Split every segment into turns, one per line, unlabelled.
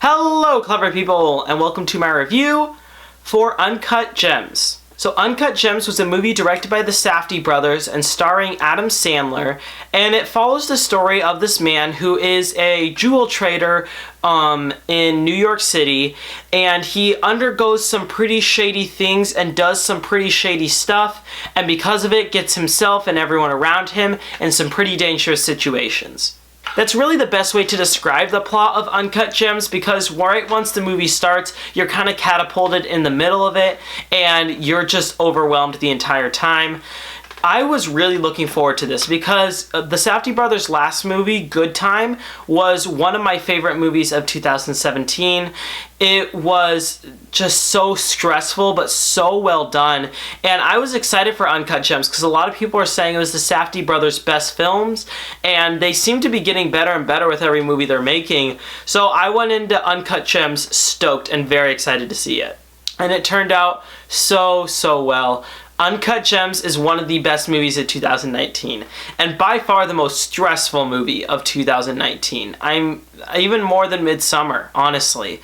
Hello, clever people, and welcome to my review for Uncut Gems. So Uncut Gems was a movie directed by the Safdie brothers and starring Adam Sandler, and it follows the story of this man who is a jewel trader in New York City, and he undergoes some pretty shady things and does some pretty shady stuff, and because of it gets himself and everyone around him in some pretty dangerous situations. That's really the best way to describe the plot of Uncut Gems, because right once the movie starts, you're kind of catapulted in the middle of it, and you're just overwhelmed the entire time. I was really looking forward to this because the Safdie brothers' last movie, Good Time, was one of my favorite movies of 2017. It was just so stressful, but so well done. And I was excited for Uncut Gems because a lot of people are saying it was the Safdie brothers' best films, and they seem to be getting better and better with every movie they're making. So I went into Uncut Gems stoked and very excited to see it. And it turned out so well. Uncut Gems is one of the best movies of 2019, and by far the most stressful movie of 2019. I'm even more than Midsummer, honestly.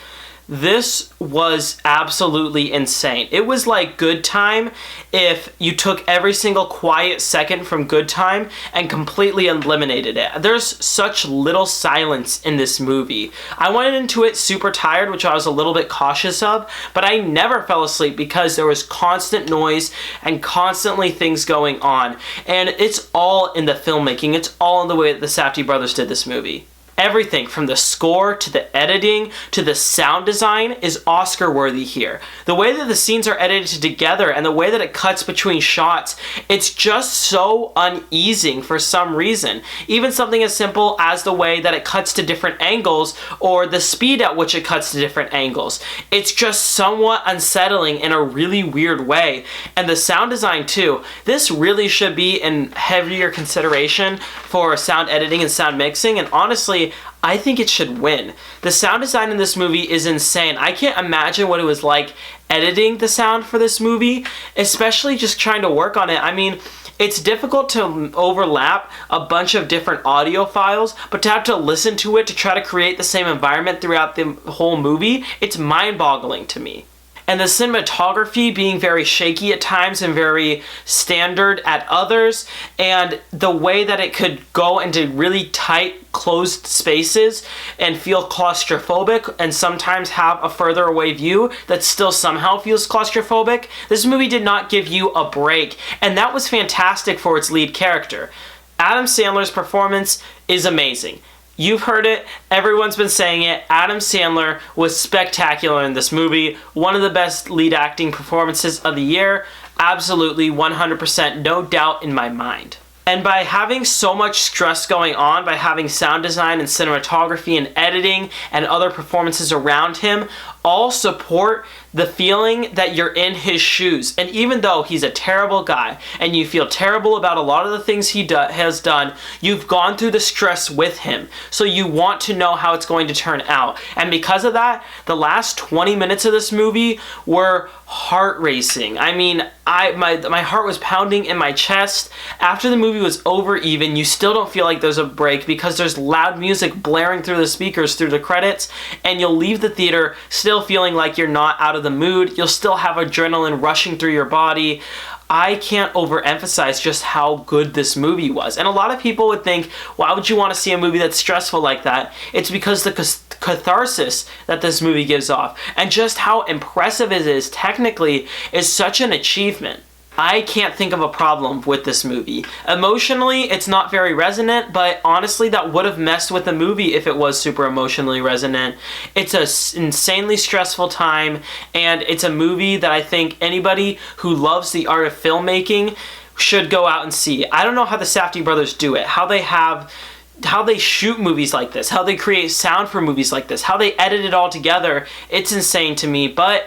This was absolutely insane. It was like Good Time if you took every single quiet second from Good Time and completely eliminated it. There's such little silence in this movie. I went into it super tired, which I was a little bit cautious of, but I never fell asleep because there was constant noise and constantly things going on. And it's all in the filmmaking. It's all in the way that the Safdie brothers did this movie. Everything from the score to the editing to the sound design is Oscar worthy here. The way that the scenes are edited together and the way that it cuts between shots, it's just so uneasing for some reason. Even something as simple as the way that it cuts to different angles or the speed at which it cuts to different angles. It's just somewhat unsettling in a really weird way. And the sound design too. This really should be in heavier consideration for sound editing and sound mixing, and honestly, I think it should win. The sound design in this movie is insane. I can't imagine what it was like editing the sound for this movie, especially just trying to work on it. I mean, it's difficult to overlap a bunch of different audio files, but to have to listen to it to try to create the same environment throughout the whole movie, it's mind-boggling to me. And the cinematography being very shaky at times and very standard at others, and the way that it could go into really tight, closed spaces and feel claustrophobic and sometimes have a further away view that still somehow feels claustrophobic. This movie did not give you a break, and that was fantastic for its lead character. Adam Sandler's performance is amazing. You've heard it, everyone's been saying it, Adam Sandler was spectacular in this movie, one of the best lead acting performances of the year, absolutely 100%, no doubt in my mind. And by having so much stress going on, by having sound design and cinematography and editing and other performances around him, all support the feeling that you're in his shoes. And even though he's a terrible guy and you feel terrible about a lot of the things he has done, you've gone through the stress with him. So you want to know how it's going to turn out. And because of that, the last 20 minutes of this movie were heart racing. I mean, my heart was pounding in my chest. After the movie was over even, you still don't feel like there's a break because there's loud music blaring through the speakers through the credits, and you'll leave the theater still feeling like you're not out of the mood. You'll still have adrenaline rushing through your body. I can't overemphasize just how good this movie was. And a lot of people would think, why would you want to see a movie that's stressful like that? It's because the catharsis that this movie gives off and just how impressive it is technically is such an achievement. I can't think of a problem with this movie. Emotionally, it's not very resonant, but honestly, that would have messed with the movie if it was super emotionally resonant. It's an insanely stressful time, and it's a movie that I think anybody who loves the art of filmmaking should go out and see. I don't know how the Safdie brothers do it, how they shoot movies like this, how they create sound for movies like this, how they edit it all together. It's insane to me, but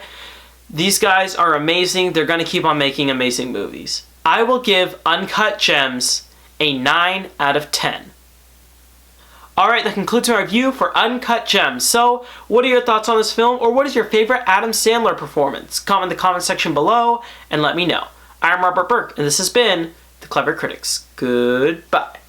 these guys are amazing. They're going to keep on making amazing movies. I will give Uncut Gems a 9 out of 10. Alright, that concludes my review for Uncut Gems. So, what are your thoughts on this film, or what is your favorite Adam Sandler performance? Comment in the comment section below and let me know. I'm Robert Burke, and this has been The Clever Critics. Goodbye.